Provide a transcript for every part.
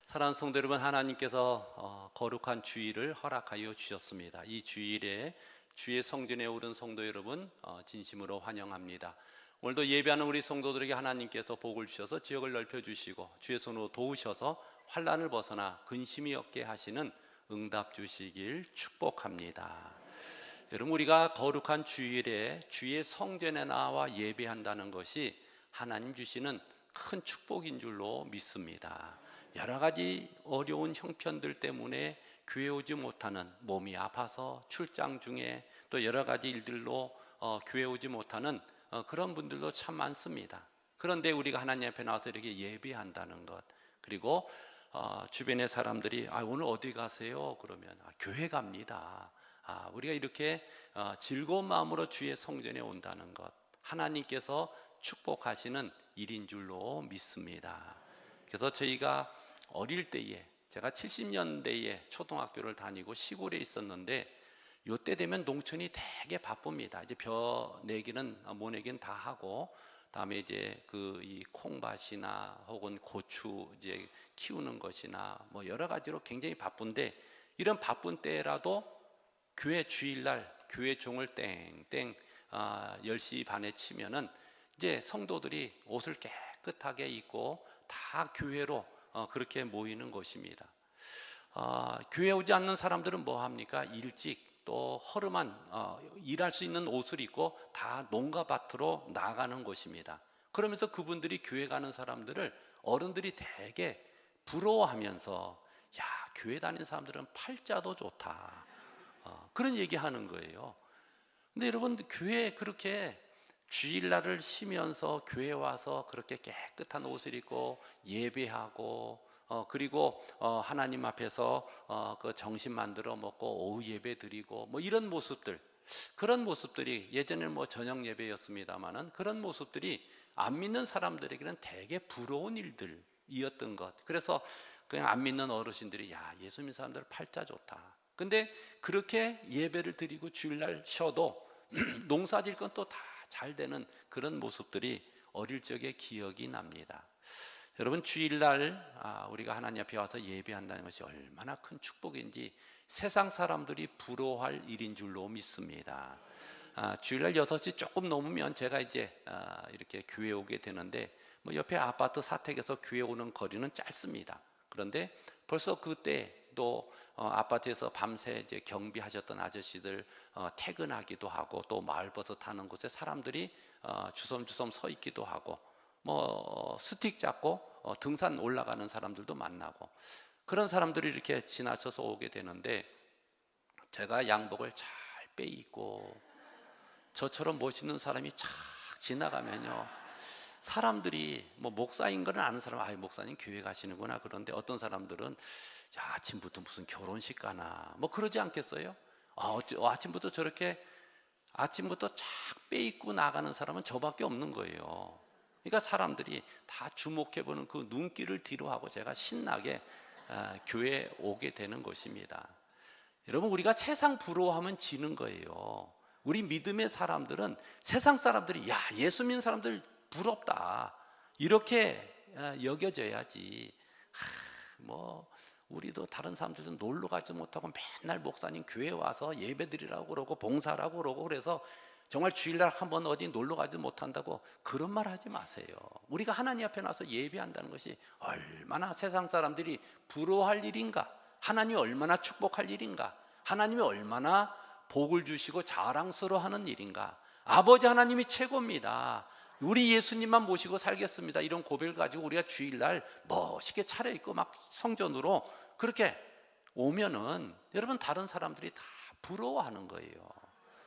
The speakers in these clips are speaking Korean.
사랑하는 성도 여러분, 하나님께서 거룩한 주일을 허락하여 주셨습니다. 이 주일에 주의 성전에 오른 성도 여러분 진심으로 환영합니다. 오늘도 예배하는 우리 성도들에게 하나님께서 복을 주셔서 지역을 넓혀주시고 주의 손으로 도우셔서 환난을 벗어나 근심이 없게 하시는 응답 주시길 축복합니다. 여러분, 우리가 거룩한 주일에 주의 성전에 나와 예배한다는 것이 하나님 주시는 큰 축복인 줄로 믿습니다. 여러 가지 어려운 형편들 때문에 교회 오지 못하는, 몸이 아파서 출장 중에 또 여러 가지 일들로 교회 오지 못하는 그런 분들도 참 많습니다. 그런데 우리가 하나님 앞에 나와서 이렇게 예배한다는 것, 그리고 주변의 사람들이 오늘 어디 가세요? 그러면 교회 갑니다. 우리가 이렇게 즐거운 마음으로 주의 성전에 온다는 것, 하나님께서 축복하시는 일인 줄로 믿습니다. 그래서 저희가 어릴 때에, 제가 70년대에 초등학교를 다니고 시골에 있었는데, 요때 되면 농촌이 되게 바쁩니다. 이제 벼 내기는 모 내기는 다 하고, 다음에 이제 이 콩밭이나 혹은 고추 이제 키우는 것이나 뭐 여러 가지로 굉장히 바쁜데, 이런 바쁜 때라도 교회 주일날 교회 종을 땡땡 10시 반에 치면은 이제 성도들이 옷을 깨끗하게 입고 다 교회로 그렇게 모이는 것입니다. 교회 오지 않는 사람들은 뭐 합니까? 일찍 또 허름한 일할 수 있는 옷을 입고 다 농가 밭으로 나가는 것입니다. 그러면서 그분들이 교회 가는 사람들을 어른들이 되게 부러워하면서, 야, 교회 다니는 사람들은 팔자도 좋다, 그런 얘기하는 거예요. 근데 여러분, 교회에 그렇게 주일날을 쉬면서 교회 와서 그렇게 깨끗한 옷을 입고 예배하고 그리고 하나님 앞에서 그 정신 만들어 먹고 오후 예배 드리고 뭐 이런 모습들, 그런 모습들이 예전에는 뭐 저녁 예배였습니다만은 그런 모습들이 안 믿는 사람들에게는 되게 부러운 일들이었던 것. 그래서 그냥 안 믿는 어르신들이, 야, 예수 믿는 사람들 팔자 좋다. 근데 그렇게 예배를 드리고 주일날 쉬어도 농사 질 건 또 다 잘 되는 그런 모습들이 어릴 적에 기억이 납니다. 여러분, 주일날 우리가 하나님 앞에 와서 예배한다는 것이 얼마나 큰 축복인지 세상 사람들이 부러워할 일인 줄로 믿습니다. 주일날 6시 조금 넘으면 제가 이제 이렇게 교회 오게 되는데, 뭐 옆에 아파트 사택에서 교회 오는 거리는 짧습니다. 그런데 벌써 그때 또 아파트에서 밤새 이제 경비하셨던 아저씨들 퇴근하기도 하고, 또 마을버스 타는 곳에 사람들이 주섬주섬 서 있기도 하고, 뭐 스틱 잡고 등산 올라가는 사람들도 만나고, 그런 사람들이 이렇게 지나쳐서 오게 되는데, 제가 양복을 잘 빼입고 저처럼 멋있는 사람이 착 지나가면요, 사람들이 뭐 목사인 걸 아는 사람, 목사님 교회 가시는구나. 그런데 어떤 사람들은, 야, 아침부터 무슨 결혼식 가나 뭐 그러지 않겠어요? 아침부터 저렇게 아침부터 착 빼입고 나가는 사람은 저밖에 없는 거예요. 그러니까 사람들이 다 주목해보는 그 눈길을 뒤로하고 제가 신나게 교회에 오게 되는 것입니다. 여러분, 우리가 세상 부러워하면 지는 거예요. 우리 믿음의 사람들은 세상 사람들이, 야, 예수 믿는 사람들 부럽다, 이렇게 여겨져야지. 뭐 우리도 다른 사람들은 놀러 가지 못하고 맨날 목사님 교회 와서 예배드리라고 그러고 봉사라고 그러고, 그래서 정말 주일날 한번 어디 놀러 가지 못한다고 그런 말 하지 마세요. 우리가 하나님 앞에 나서 예배한다는 것이 얼마나 세상 사람들이 부러워할 일인가, 하나님이 얼마나 축복할 일인가, 하나님이 얼마나 복을 주시고 자랑스러워하는 일인가. 아버지 하나님이 최고입니다. 우리 예수님만 모시고 살겠습니다, 이런 고백을 가지고 우리가 주일날 멋있게 차려입고 막 성전으로 그렇게 오면은 여러분, 다른 사람들이 다 부러워하는 거예요.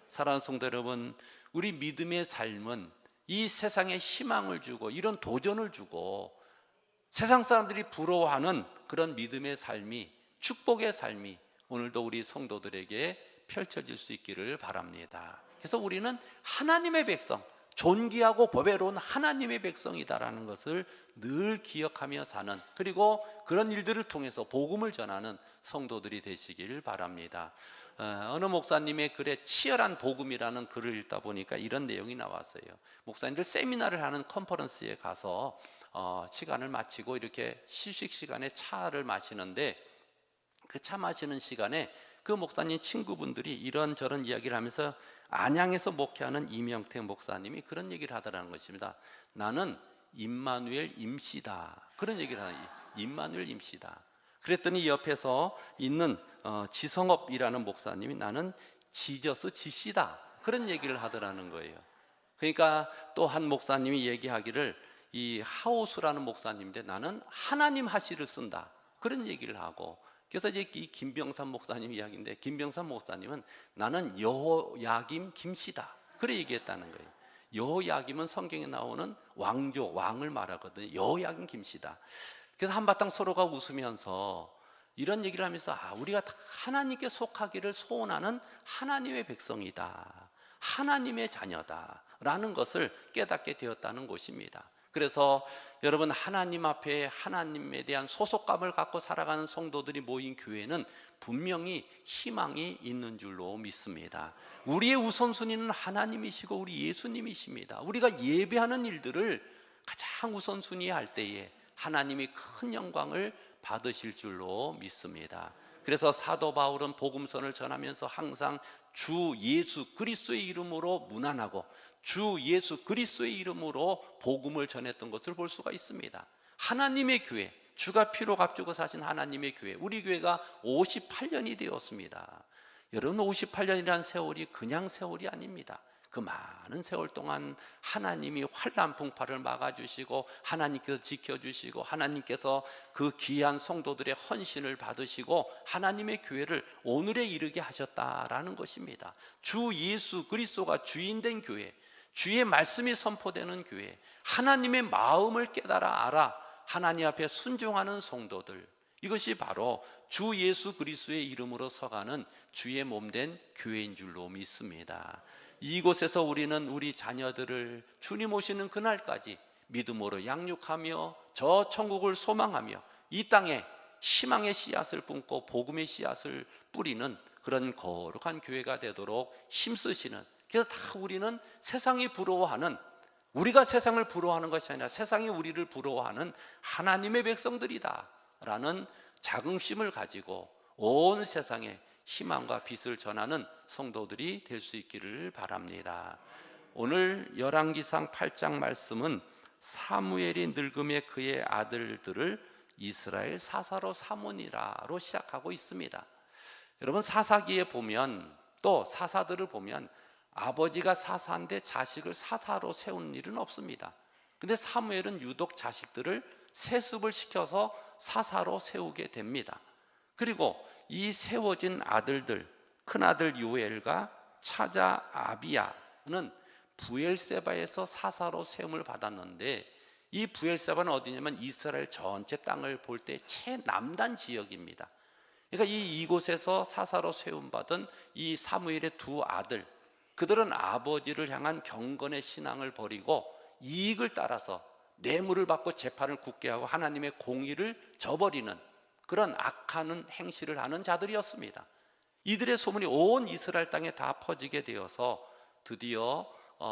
사랑하는 성도 여러분, 우리 믿음의 삶은 이 세상에 희망을 주고 이런 도전을 주고 세상 사람들이 부러워하는 그런 믿음의 삶이, 축복의 삶이 오늘도 우리 성도들에게 펼쳐질 수 있기를 바랍니다. 그래서 우리는 하나님의 백성, 존귀하고 보배로운 하나님의 백성이다라는 것을 늘 기억하며 사는, 그리고 그런 일들을 통해서 복음을 전하는 성도들이 되시길 바랍니다. 어느 목사님의 글에 치열한 복음이라는 글을 읽다 보니까 이런 내용이 나왔어요. 목사님들 세미나를 하는 컨퍼런스에 가서 시간을 마치고 이렇게 휴식 시간에 차를 마시는데, 그 차 마시는 시간에 그 목사님 친구분들이 이런저런 이야기를 하면서 안양에서 목회하는 이명택 목사님이 그런 얘기를 하더라는 것입니다. 나는 임마누엘 임시다, 그런 얘기를 하는, 임마누엘 임시다. 그랬더니 옆에서 있는 지성업이라는 목사님이 나는 지저스 지시다, 그런 얘기를 하더라는 거예요. 그러니까 또 한 목사님이 얘기하기를, 이 하오수라는 목사님인데 나는 하나님 하시를 쓴다, 그런 얘기를 하고, 그래서 이제 이 김병삼 목사님 이야기인데, 김병삼 목사님은 나는 여호야김 김씨다, 그래 얘기했다는 거예요. 여호야김은 성경에 나오는 왕조, 왕을 말하거든요. 여호야김 김씨다. 그래서 한바탕 서로가 웃으면서 이런 얘기를 하면서, 우리가 다 하나님께 속하기를 소원하는 하나님의 백성이다, 하나님의 자녀다 라는 것을 깨닫게 되었다는 것입니다. 그래서 여러분, 하나님 앞에 하나님에 대한 소속감을 갖고 살아가는 성도들이 모인 교회는 분명히 희망이 있는 줄로 믿습니다. 우리의 우선순위는 하나님이시고 우리 예수님이십니다. 우리가 예배하는 일들을 가장 우선순위할 때에 하나님이 큰 영광을 받으실 줄로 믿습니다. 그래서 사도 바울은 복음선을 전하면서 항상 주 예수 그리스도의 이름으로 문안하고 주 예수 그리스도의 이름으로 복음을 전했던 것을 볼 수가 있습니다. 하나님의 교회, 주가 피로 값주고 사신 하나님의 교회, 우리 교회가 58년이 되었습니다. 여러분, 58년이라는 세월이 그냥 세월이 아닙니다. 그 많은 세월 동안 하나님이 환난 풍파를 막아주시고, 하나님께서 지켜주시고, 하나님께서 그 귀한 성도들의 헌신을 받으시고 하나님의 교회를 오늘에 이르게 하셨다라는 것입니다. 주 예수 그리스도가 주인된 교회, 주의 말씀이 선포되는 교회, 하나님의 마음을 깨달아 알아 하나님 앞에 순종하는 성도들, 이것이 바로 주 예수 그리스도의 이름으로 서가는 주의 몸된 교회인 줄로 믿습니다. 이곳에서 우리는 우리 자녀들을 주님 오시는 그날까지 믿음으로 양육하며 저 천국을 소망하며 이 땅에 희망의 씨앗을 품고 복음의 씨앗을 뿌리는 그런 거룩한 교회가 되도록 힘쓰시는, 그래서 다 우리는 세상이 부러워하는, 우리가 세상을 부러워하는 것이 아니라 세상이 우리를 부러워하는 하나님의 백성들이다 라는 자긍심을 가지고 온 세상에 희망과 빛을 전하는 성도들이 될 수 있기를 바랍니다. 오늘 열왕기상 8장 말씀은 사무엘이 늙음에 그의 아들들을 이스라엘 사사로 삼으니라로 시작하고 있습니다. 여러분, 사사기에 보면, 또 사사들을 보면 아버지가 사사인데 자식을 사사로 세운 일은 없습니다. 근데 사무엘은 유독 자식들을 세습을 시켜서 사사로 세우게 됩니다. 그리고 이 세워진 아들들, 큰아들 요엘과 차자 아비야는 부엘세바에서 사사로 세움을 받았는데, 이 부엘세바는 어디냐면 이스라엘 전체 땅을 볼 때 최남단 지역입니다. 그러니까 이곳에서 사사로 세움받은 이 사무엘의 두 아들, 그들은 아버지를 향한 경건의 신앙을 버리고 이익을 따라서 뇌물을 받고 재판을 굳게 하고 하나님의 공의를 저버리는 그런 악한 행실을 하는 자들이었습니다. 이들의 소문이 온 이스라엘 땅에 다 퍼지게 되어서 드디어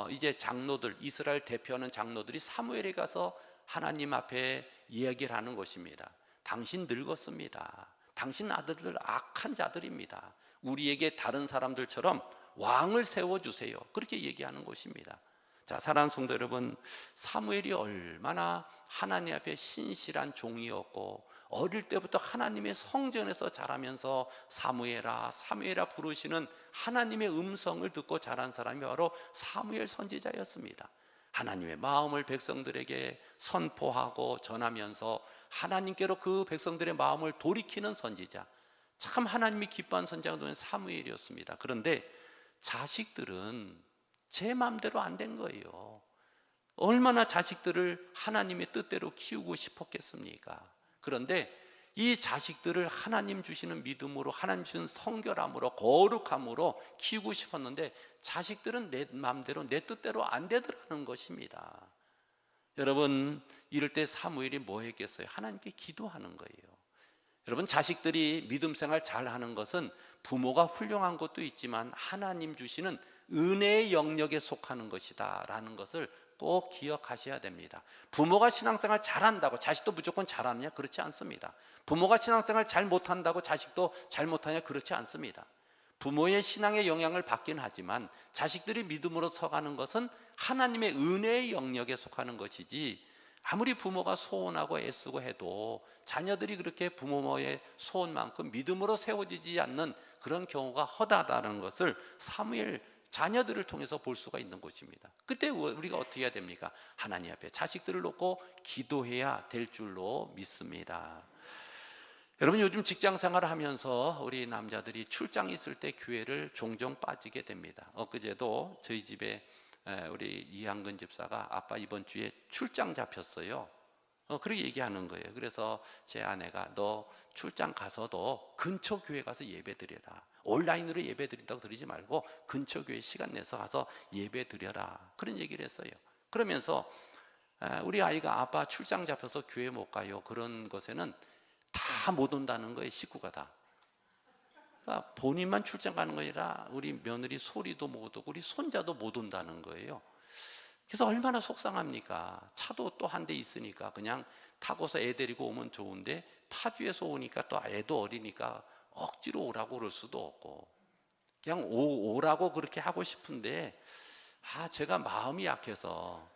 이제 장로들, 이스라엘 대표하는 장로들이 사무엘에 가서 하나님 앞에 이야기를 하는 것입니다. 당신 늙었습니다. 당신 아들들 악한 자들입니다. 우리에게 다른 사람들처럼 왕을 세워주세요. 그렇게 얘기하는 것입니다. 자, 사랑하는 성도 여러분, 사무엘이 얼마나 하나님 앞에 신실한 종이었고, 어릴 때부터 하나님의 성전에서 자라면서 사무엘아 사무엘아 부르시는 하나님의 음성을 듣고 자란 사람이 바로 사무엘 선지자였습니다. 하나님의 마음을 백성들에게 선포하고 전하면서 하나님께로 그 백성들의 마음을 돌이키는 선지자, 참 하나님이 기뻐한 선지자가 누구냐면 사무엘이었습니다. 그런데 자식들은 제 마음대로 안 된 거예요. 얼마나 자식들을 하나님의 뜻대로 키우고 싶었겠습니까? 그런데 이 자식들을 하나님 주시는 믿음으로, 하나님 주시는 성결함으로, 거룩함으로 키우고 싶었는데 자식들은 내 마음대로, 내 뜻대로 안 되더라는 것입니다. 여러분, 이럴 때 사무엘이 뭐 했겠어요? 하나님께 기도하는 거예요. 여러분, 자식들이 믿음 생활 잘하는 것은 부모가 훌륭한 것도 있지만 하나님 주시는 은혜의 영역에 속하는 것이다 라는 것을 꼭 기억하셔야 됩니다. 부모가 신앙생활 잘한다고 자식도 무조건 잘하느냐? 그렇지 않습니다. 부모가 신앙생활 잘 못한다고 자식도 잘 못하냐? 그렇지 않습니다. 부모의 신앙의 영향을 받긴 하지만 자식들이 믿음으로 서가는 것은 하나님의 은혜의 영역에 속하는 것이지, 아무리 부모가 소원하고 애쓰고 해도 자녀들이 그렇게 부모의 소원만큼 믿음으로 세워지지 않는 그런 경우가 허다하다는 것을 사무엘 자녀들을 통해서 볼 수가 있는 것입니다. 그때 우리가 어떻게 해야 됩니까? 하나님 앞에 자식들을 놓고 기도해야 될 줄로 믿습니다. 여러분, 요즘 직장 생활을 하면서 우리 남자들이 출장 있을 때 교회를 종종 빠지게 됩니다. 엊그제도 저희 집에 우리 이한근 집사가 아빠 이번 주에 출장 잡혔어요. 그렇게 얘기하는 거예요. 그래서 제 아내가 너 출장 가서도 근처 교회 가서 예배 드려라. 온라인으로 예배 드린다고 드리지 말고 근처 교회 시간 내서 가서 예배 드려라. 그런 얘기를 했어요. 그러면서 우리 아이가 아빠 출장 잡혀서 교회 못 가요. 그런 것에는 다 못 온다는 거예요. 식구가 다. 그러니까 본인만 출장 가는 거 아니라 우리 며느리 소리도 못 오고 우리 손자도 못 온다는 거예요. 그래서 얼마나 속상합니까? 차도 또 한 대 있으니까 그냥 타고서 애 데리고 오면 좋은데 파주에서 오니까 또 애도 어리니까 억지로 오라고 그럴 수도 없고 그냥 오라고 그렇게 하고 싶은데 제가 마음이 약해서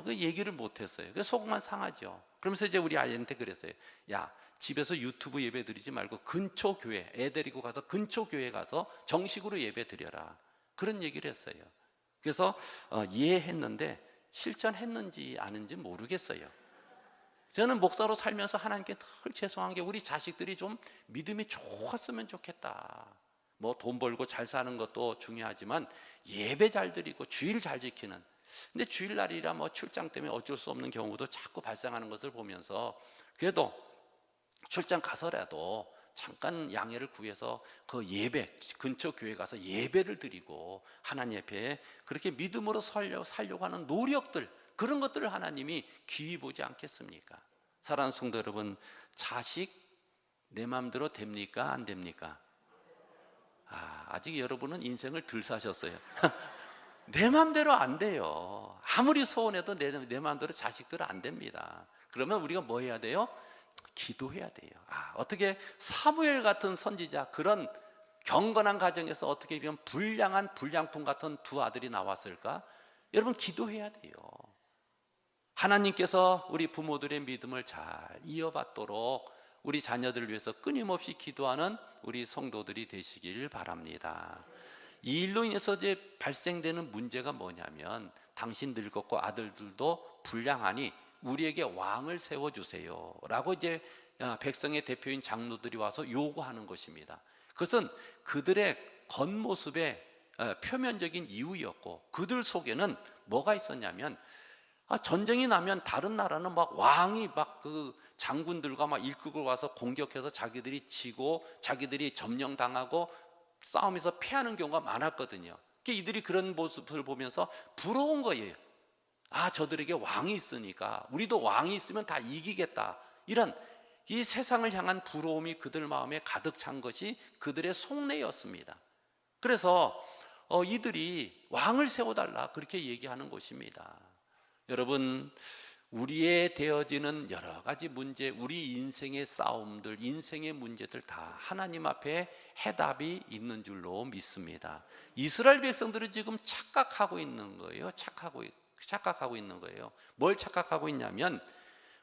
그 얘기를 못했어요. 그래서 속만 상하죠. 그러면서 이제 우리 아이한테 그랬어요. 야, 집에서 유튜브 예배 드리지 말고 근처 교회, 애 데리고 가서 근처 교회 가서 정식으로 예배 드려라. 그런 얘기를 했어요. 그래서 이해했는데 실천했는지 아닌지 모르겠어요. 저는 목사로 살면서 하나님께 늘 죄송한 게 우리 자식들이 좀 믿음이 좋았으면 좋겠다. 뭐 돈 벌고 잘 사는 것도 중요하지만 예배 잘 드리고 주일 잘 지키는, 근데 주일날이라 뭐 출장 때문에 어쩔 수 없는 경우도 자꾸 발생하는 것을 보면서 그래도 출장 가서라도 잠깐 양해를 구해서 그 예배, 근처 교회 가서 예배를 드리고 하나님 앞에 그렇게 믿음으로 살려고 하는 노력들, 그런 것들을 하나님이 귀히 보지 않겠습니까? 사랑하는 성도 여러분, 자식 내 마음대로 됩니까? 안 됩니까? 아직 여러분은 인생을 덜 사셨어요. 내 마음대로 안 돼요. 아무리 소원해도 내 마음대로 자식들은 안 됩니다. 그러면 우리가 뭐 해야 돼요? 기도해야 돼요. 어떻게 사무엘 같은 선지자, 그런 경건한 가정에서 어떻게 이런 불량한 불량품 같은 두 아들이 나왔을까? 여러분, 기도해야 돼요. 하나님께서 우리 부모들의 믿음을 잘 이어받도록 우리 자녀들을 위해서 끊임없이 기도하는 우리 성도들이 되시길 바랍니다. 이 일로 인해서 이제 발생되는 문제가 뭐냐면, 당신 늙었고 아들들도 불량하니 우리에게 왕을 세워주세요 라고 이제 백성의 대표인 장로들이 와서 요구하는 것입니다. 그것은 그들의 겉모습의 표면적인 이유였고, 그들 속에는 뭐가 있었냐면, 전쟁이 나면 다른 나라는 막 왕이 막 그 장군들과 막 일극을 와서 공격해서 자기들이 지고 자기들이 점령당하고 싸움에서 패하는 경우가 많았거든요. 이들이 그런 모습을 보면서 부러운 거예요. 저들에게 왕이 있으니까 우리도 왕이 있으면 다 이기겠다. 이런 이 세상을 향한 부러움이 그들 마음에 가득 찬 것이 그들의 속내였습니다. 그래서 이들이 왕을 세워달라 그렇게 얘기하는 것입니다. 여러분, 우리의 되어지는 여러 가지 문제, 우리 인생의 싸움들, 인생의 문제들 다 하나님 앞에 해답이 있는 줄로 믿습니다. 이스라엘 백성들은 지금 착각하고 있는 거예요. 착각하고 있는 거예요. 뭘 착각하고 있냐면,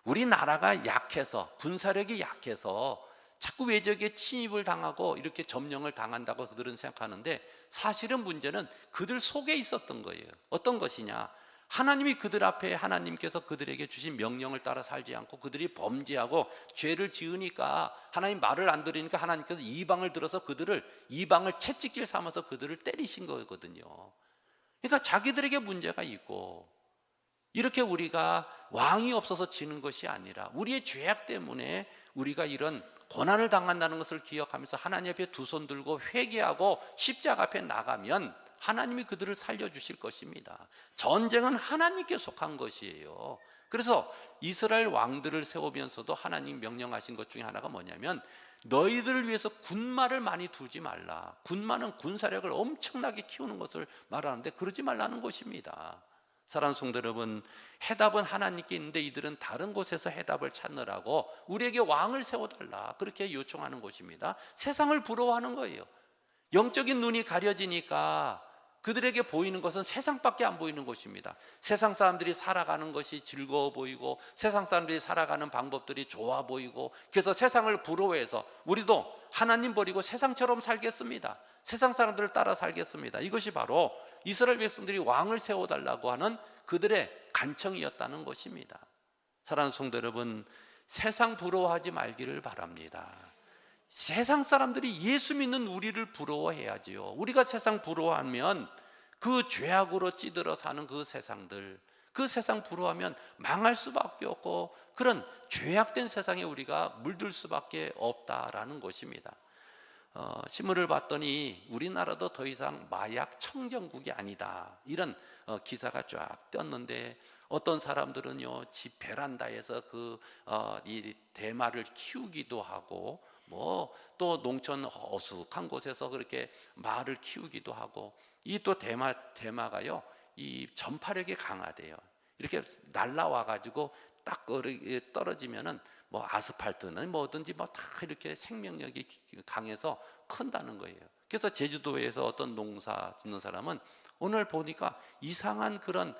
우리나라가 약해서, 군사력이 약해서 자꾸 외적에 침입을 당하고 이렇게 점령을 당한다고 그들은 생각하는데, 사실은 문제는 그들 속에 있었던 거예요. 어떤 것이냐? 하나님이 그들 앞에, 하나님께서 그들에게 주신 명령을 따라 살지 않고 그들이 범죄하고 죄를 지으니까, 하나님 말을 안 들으니까 하나님께서 이방을 들어서 이방을 채찍질 삼아서 그들을 때리신 거거든요. 그러니까 자기들에게 문제가 있고, 이렇게 우리가 왕이 없어서 지는 것이 아니라 우리의 죄악 때문에 우리가 이런 고난을 당한다는 것을 기억하면서 하나님 앞에 두 손 들고 회개하고 십자가 앞에 나가면 하나님이 그들을 살려주실 것입니다. 전쟁은 하나님께 속한 것이에요. 그래서 이스라엘 왕들을 세우면서도 하나님 명령하신 것 중에 하나가 뭐냐면, 너희들을 위해서 군마를 많이 두지 말라. 군마는 군사력을 엄청나게 키우는 것을 말하는데 그러지 말라는 것입니다. 사랑하는 성도 여러분, 해답은 하나님께 있는데 이들은 다른 곳에서 해답을 찾느라고 우리에게 왕을 세워달라 그렇게 요청하는 것입니다. 세상을 부러워하는 거예요. 영적인 눈이 가려지니까 그들에게 보이는 것은 세상밖에 안 보이는 것입니다. 세상 사람들이 살아가는 것이 즐거워 보이고 세상 사람들이 살아가는 방법들이 좋아 보이고, 그래서 세상을 부러워해서 우리도 하나님 버리고 세상처럼 살겠습니다. 세상 사람들을 따라 살겠습니다. 이것이 바로 이스라엘 백성들이 왕을 세워달라고 하는 그들의 간청이었다는 것입니다. 사랑하는 성도 여러분, 세상 부러워하지 말기를 바랍니다. 세상 사람들이 예수 믿는 우리를 부러워해야지요. 우리가 세상 부러워하면 그 죄악으로 찌들어 사는 그 세상들, 그 세상 부러워하면 망할 수밖에 없고 그런 죄악된 세상에 우리가 물들 수밖에 없다라는 것입니다. 신문을 봤더니 우리나라도 더 이상 마약 청정국이 아니다, 이런 기사가 쫙 떴는데, 어떤 사람들은요 집 베란다에서 이 대마를 키우기도 하고 또 농촌 어숙한 곳에서 그렇게 말을 키우기도 하고, 이 또 대마가요 이 전파력이 강하대요. 이렇게 날라와 가지고 딱 떨어지면은 아스팔트는 뭐든지 다 이렇게 생명력이 강해서 큰다는 거예요. 그래서 제주도에서 어떤 농사 짓는 사람은 오늘 보니까 이상한 그런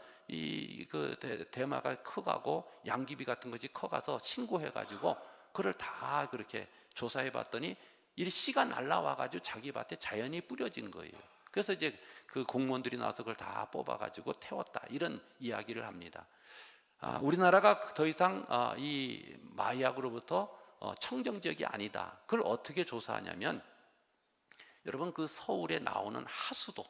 대마가 커가고 양귀비 같은 것이 커가서 신고해가지고 그걸 다 그렇게 조사해 봤더니 이 씨가 날라와가지고 자기 밭에 자연히 뿌려진 거예요. 그래서 이제 그 공무원들이 나와서 그걸 다 뽑아가지고 태웠다, 이런 이야기를 합니다. 우리나라가 더 이상 이 마약으로부터 청정지역이 아니다. 그걸 어떻게 조사하냐면, 여러분 그 서울에 나오는 하수도,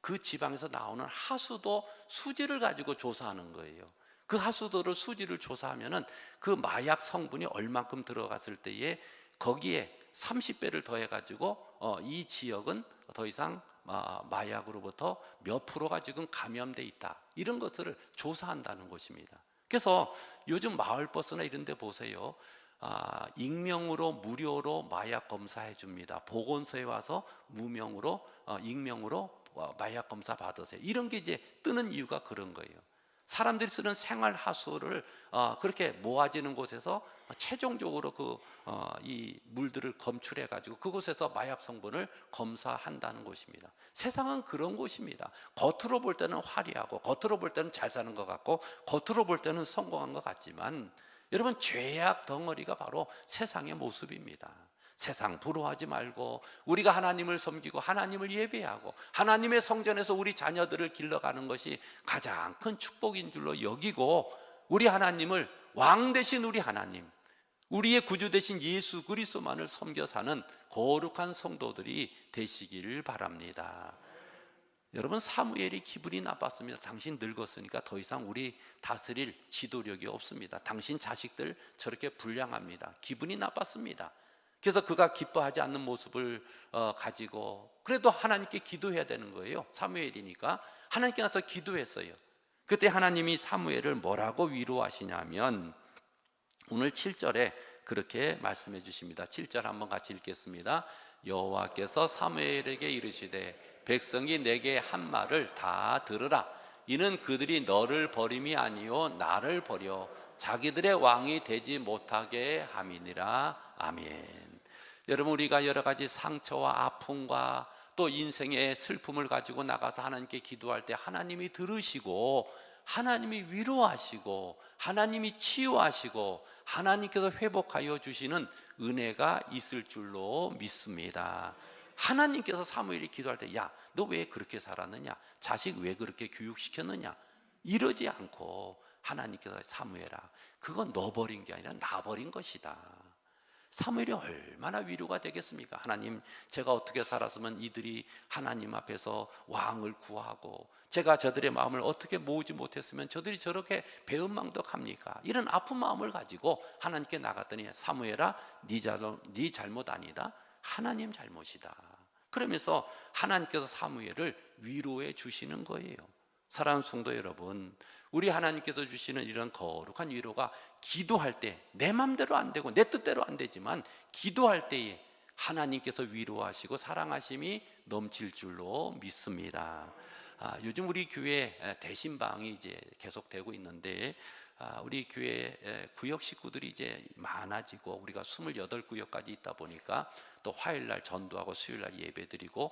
그 지방에서 나오는 하수도 수지를 가지고 조사하는 거예요. 그 하수도를 수지를 조사하면은 그 마약 성분이 얼만큼 들어갔을 때에 거기에 30배를 더해 가지고 이 지역은 더 이상 마약으로부터 몇 프로가 지금 감염돼 있다, 이런 것들을 조사한다는 것입니다. 그래서 요즘 마을버스나 이런 데 보세요, 익명으로 무료로 마약 검사해 줍니다. 보건소에 와서 무명으로 익명으로 마약 검사 받으세요, 이런 게 이제 뜨는 이유가 그런 거예요. 사람들이 쓰는 생활 하수를 그렇게 모아지는 곳에서 최종적으로 이 물들을 검출해 가지고 그곳에서 마약 성분을 검사한다는 것입니다. 세상은 그런 곳입니다. 겉으로 볼 때는 화려하고 겉으로 볼 때는 잘 사는 것 같고 겉으로 볼 때는 성공한 것 같지만, 여러분 죄악 덩어리가 바로 세상의 모습입니다. 세상 부러워하지 말고 우리가 하나님을 섬기고 하나님을 예배하고 하나님의 성전에서 우리 자녀들을 길러가는 것이 가장 큰 축복인 줄로 여기고, 우리 하나님을 왕 대신 우리 하나님, 우리의 구주 대신 예수 그리스도만을 섬겨 사는 거룩한 성도들이 되시기를 바랍니다. 여러분, 사무엘이 기분이 나빴습니다. 당신 늙었으니까 더 이상 우리 다스릴 지도력이 없습니다. 당신 자식들 저렇게 불량합니다. 기분이 나빴습니다. 그래서 그가 기뻐하지 않는 모습을 가지고 그래도 하나님께 기도해야 되는 거예요. 사무엘이니까 하나님께 나서 기도했어요. 그때 하나님이 사무엘을 뭐라고 위로하시냐면 오늘 7절에 그렇게 말씀해 주십니다. 7절 한번 같이 읽겠습니다. 여호와께서 사무엘에게 이르시되 백성이 내게 한 말을 다 들으라. 이는 그들이 너를 버림이 아니요 나를 버려 자기들의 왕이 되지 못하게 함이니라. 아멘. 여러분, 우리가 여러 가지 상처와 아픔과 또 인생의 슬픔을 가지고 나가서 하나님께 기도할 때 하나님이 들으시고 하나님이 위로하시고 하나님이 치유하시고 하나님께서 회복하여 주시는 은혜가 있을 줄로 믿습니다. 하나님께서 사무엘이 기도할 때 야, 너 왜 그렇게 살았느냐? 자식 왜 그렇게 교육시켰느냐? 이러지 않고 하나님께서 사무엘아, 그건 너 버린 게 아니라 나 버린 것이다. 사무엘이 얼마나 위로가 되겠습니까? 하나님, 제가 어떻게 살았으면 이들이 하나님 앞에서 왕을 구하고 제가 저들의 마음을 어떻게 모으지 못했으면 저들이 저렇게 배은망덕합니까? 이런 아픈 마음을 가지고 하나님께 나갔더니 사무엘아, 네 잘못 아니다. 하나님 잘못이다. 그러면서 하나님께서 사무엘을 위로해 주시는 거예요. 사랑하는 성도 여러분, 우리 하나님께서 주시는 이런 거룩한 위로가 기도할 때 내 맘대로 안 되고 내 뜻대로 안 되지만 기도할 때에 하나님께서 위로하시고 사랑하심이 넘칠 줄로 믿습니다. 요즘 우리 교회 대신방이 이제 계속되고 있는데 우리 교회 구역 식구들이 이제 많아지고 우리가 28구역까지 있다 보니까 또 화요일날 전도하고 수요일날 예배드리고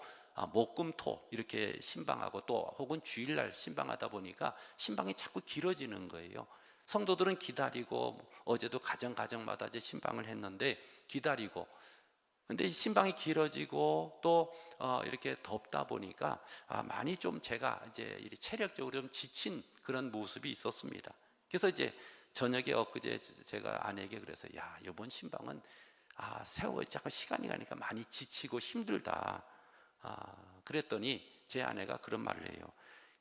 목금토 이렇게 신방하고 또 혹은 주일날 신방하다 보니까 신방이 자꾸 길어지는 거예요. 성도들은 기다리고 어제도 가정마다 이제 신방을 했는데 기다리고, 근데 신방이 길어지고 또 이렇게 덥다 보니까 많이 좀 제가 이제 체력적으로 좀 지친 그런 모습이 있었습니다. 그래서 이제 저녁에 엊그제 제가 아내에게 그래서 야, 이번 신방은 세월 자꾸 시간이 가니까 많이 지치고 힘들다. 그랬더니 제 아내가 그런 말을 해요.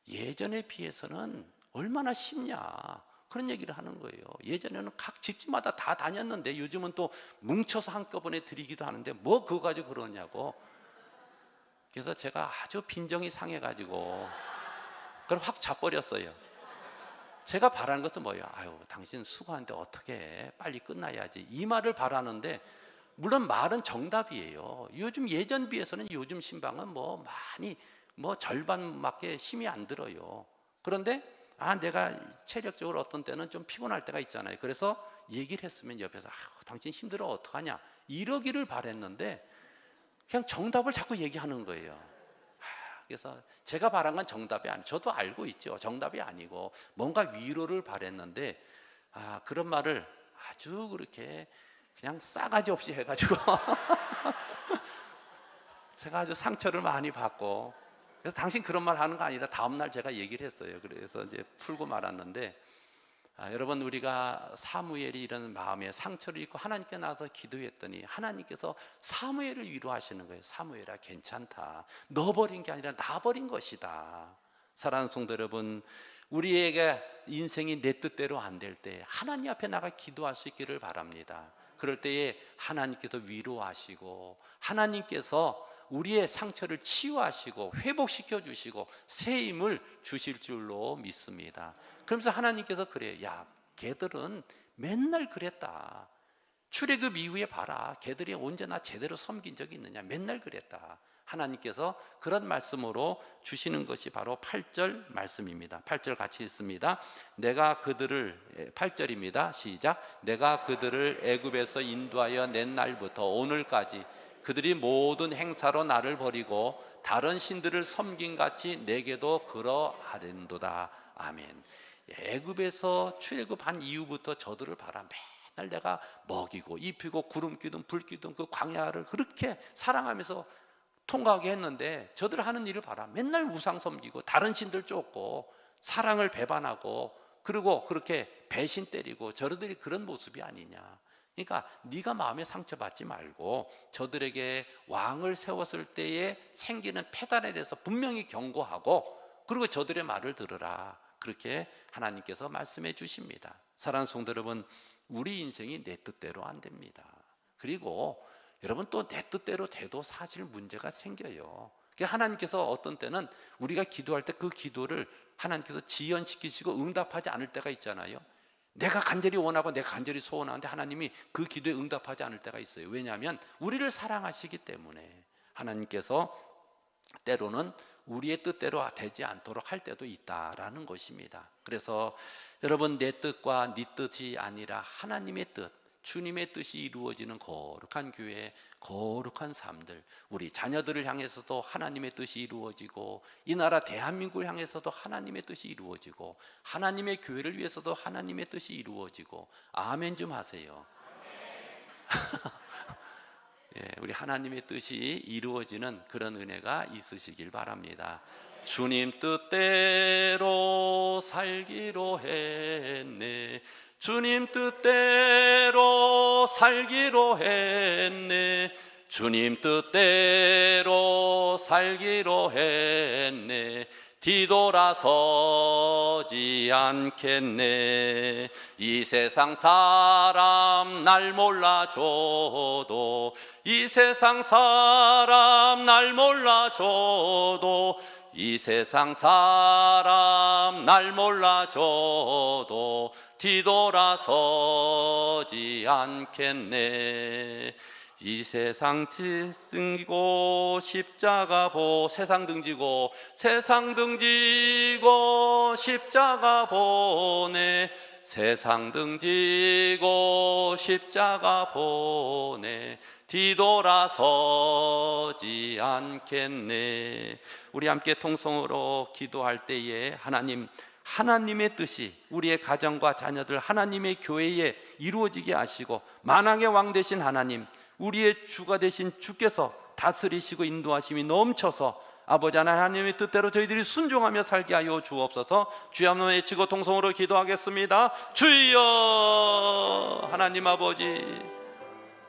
예전에 비해서는 얼마나 쉽냐, 그런 얘기를 하는 거예요. 예전에는 각 집집마다 다 다녔는데 요즘은 또 뭉쳐서 한꺼번에 드리기도 하는데 뭐 그거 가지고 그러냐고. 그래서 제가 아주 빈정이 상해가지고 그걸 확 잡버렸어요. 제가 바라는 것은 뭐예요? 아유, 당신 수고하는데 어떻게 해? 빨리 끝나야지, 이 말을 바라는데, 물론 말은 정답이에요. 요즘 예전 비해서는 요즘 신방은 뭐 많이 절반밖에 힘이 안 들어요. 그런데 내가 체력적으로 어떤 때는 좀 피곤할 때가 있잖아요. 그래서 얘기를 했으면 옆에서 당신 힘들어 어떡하냐 이러기를 바랬는데 그냥 정답을 자꾸 얘기하는 거예요. 그래서 제가 바란 건 정답이 아니고, 저도 알고 있죠, 정답이 아니고 뭔가 위로를 바랬는데 그런 말을 아주 그렇게 그냥 싸가지 없이 해가지고 제가 아주 상처를 많이 받고, 그래서 당신 그런 말 하는 거 아니다 다음날 제가 얘기를 했어요. 그래서 이제 풀고 말았는데 여러분, 우리가 사무엘이 이런 마음에 상처를 입고 하나님께 나가서 기도했더니 하나님께서 사무엘을 위로하시는 거예요. 사무엘아, 괜찮다. 너 버린 게 아니라 나 버린 것이다. 사랑하는 성도 여러분, 우리에게 인생이 내 뜻대로 안 될 때 하나님 앞에 나가 기도할 수 있기를 바랍니다. 그럴 때에 하나님께서 위로하시고 하나님께서 우리의 상처를 치유하시고 회복시켜 주시고 새 힘을 주실 줄로 믿습니다. 그러면서 하나님께서 그래요. 야, 걔들은 맨날 그랬다. 출애굽 이후에 봐라, 걔들이 언제나 제대로 섬긴 적이 있느냐, 맨날 그랬다. 하나님께서 그런 말씀으로 주시는 것이 바로 8절 말씀입니다. 8절 같이 읽습니다. 내가 그들을, 8절입니다. 시작. 내가 그들을 애굽에서 인도하여 낸 날부터 오늘까지 그들이 모든 행사로 나를 버리고 다른 신들을 섬김같이 내게도 그러하련도다. 아멘. 애굽에서 출애굽한 이후부터 저들을 봐라. 맨날 내가 먹이고 입히고 구름 기둥 불 기둥 그 광야를 그렇게 사랑하면서 통과하게 했는데 저들 하는 일을 봐라. 맨날 우상 섬기고 다른 신들 쫓고 사랑을 배반하고 그리고 그렇게 배신 때리고, 저들이 그런 모습이 아니냐. 그러니까 네가 마음에 상처받지 말고 저들에게 왕을 세웠을 때에 생기는 폐단에 대해서 분명히 경고하고, 그리고 저들의 말을 들으라. 그렇게 하나님께서 말씀해 주십니다. 사랑하는 성도 여러분, 우리 인생이 내 뜻대로 안 됩니다. 그리고 여러분, 또 내 뜻대로 돼도 사실 문제가 생겨요. 하나님께서 어떤 때는 우리가 기도할 때 그 기도를 하나님께서 지연시키시고 응답하지 않을 때가 있잖아요. 내가 간절히 원하고 내가 간절히 소원하는데 하나님이 그 기도에 응답하지 않을 때가 있어요. 왜냐하면 우리를 사랑하시기 때문에. 하나님께서 때로는 우리의 뜻대로 되지 않도록 할 때도 있다라는 것입니다. 그래서 여러분, 내 뜻과 네 뜻이 아니라 하나님의 뜻, 주님의 뜻이 이루어지는 거룩한 교회, 거룩한 삶들, 우리 자녀들을 향해서도 하나님의 뜻이 이루어지고 이 나라 대한민국을 향해서도 하나님의 뜻이 이루어지고 하나님의 교회를 위해서도 하나님의 뜻이 이루어지고. 아멘 좀 하세요. 예, 우리 하나님의 뜻이 이루어지는 그런 은혜가 있으시길 바랍니다. 주님 뜻대로 살기로 했네. 주님 뜻대로 살기로 했네. 주님 뜻대로 살기로 했네. 뒤돌아서지 않겠네. 이 세상 사람 날 몰라줘도, 이 세상 사람 날 몰라줘도, 이 세상 사람 날 몰라줘도 뒤돌아서지 않겠네. 이 세상 등지고 십자가 세상 등지고 십자가 보내 세상 등지고 십자가 보내 뒤돌아서지 않겠네. 우리 함께 통성으로 기도할 때에 하나님의 뜻이 우리의 가정과 자녀들 하나님의 교회에 이루어지게 하시고 만왕의 왕 되신 하나님, 우리의 주가 되신 주께서 다스리시고 인도하심이 넘쳐서 아버지 하나님의 뜻대로 저희들이 순종하며 살게 하여 주옵소서. 주여 한번 외치고 통성으로 기도하겠습니다. 주여, 하나님 아버지,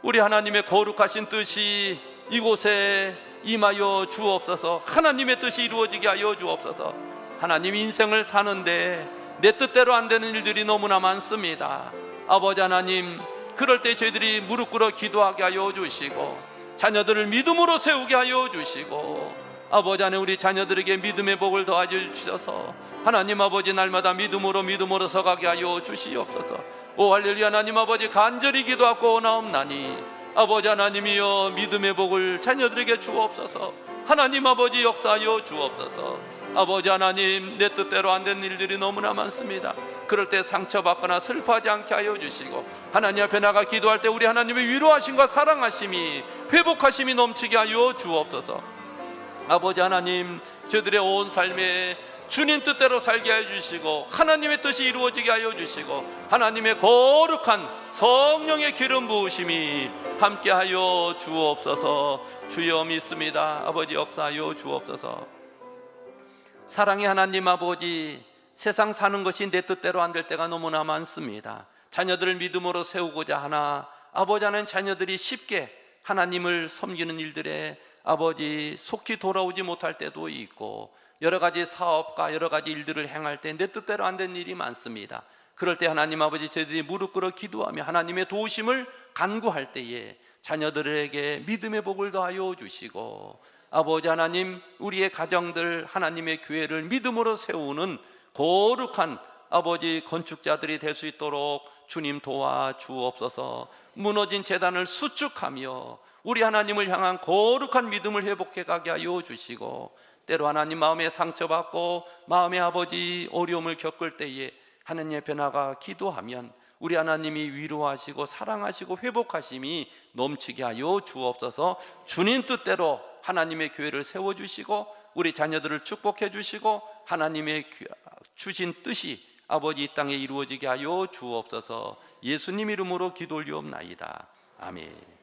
우리 하나님의 거룩하신 뜻이 이곳에 임하여 주옵소서. 하나님의 뜻이 이루어지게 하여 주옵소서. 하나님, 인생을 사는데 내 뜻대로 안 되는 일들이 너무나 많습니다. 아버지 하나님, 그럴 때 저희들이 무릎 꿇어 기도하게 하여 주시고 자녀들을 믿음으로 세우게 하여 주시고 아버지 하나님, 우리 자녀들에게 믿음의 복을 더하여 주셔서 하나님 아버지, 날마다 믿음으로 서가게 하여 주시옵소서. 오 할렐루야. 하나님 아버지, 간절히 기도하고 나옵나니 아버지 하나님이여, 믿음의 복을 자녀들에게 주옵소서. 하나님 아버지, 역사하여 주옵소서. 아버지 하나님, 내 뜻대로 안 된 일들이 너무나 많습니다. 그럴 때 상처받거나 슬퍼하지 않게 하여 주시고 하나님 앞에 나가 기도할 때 우리 하나님의 위로하심과 사랑하심이, 회복하심이 넘치게 하여 주옵소서. 아버지 하나님, 저들의 온 삶에 주님 뜻대로 살게 하여 주시고 하나님의 뜻이 이루어지게 하여 주시고 하나님의 거룩한 성령의 기름 부으심이 함께하여 주옵소서. 주여 믿습니다. 아버지, 역사하여 주옵소서. 사랑의 하나님 아버지, 세상 사는 것이 내 뜻대로 안 될 때가 너무나 많습니다. 자녀들을 믿음으로 세우고자 하나 아버지 하나님, 자녀들이 쉽게 하나님을 섬기는 일들에 아버지 속히 돌아오지 못할 때도 있고 여러 가지 사업과 여러 가지 일들을 행할 때 내 뜻대로 안 된 일이 많습니다. 그럴 때 하나님 아버지, 저희들이 무릎 꿇어 기도하며 하나님의 도우심을 간구할 때에 자녀들에게 믿음의 복을 더하여 주시고 아버지 하나님, 우리의 가정들 하나님의 교회를 믿음으로 세우는 거룩한 아버지 건축자들이 될 수 있도록 주님 도와 주옵소서. 무너진 재단을 수축하며 우리 하나님을 향한 거룩한 믿음을 회복해 가게 하여 주시고 때로 하나님 마음에 상처받고 마음에 아버지 어려움을 겪을 때에 하나님 앞에 나가 기도하면 우리 하나님이 위로하시고 사랑하시고 회복하심이 넘치게 하여 주옵소서. 주님 뜻대로 하나님의 교회를 세워주시고 우리 자녀들을 축복해 주시고 하나님의 주신 뜻이 아버지 이 땅에 이루어지게 하여 주옵소서. 예수님 이름으로 기도 올리옵나이다. 아멘.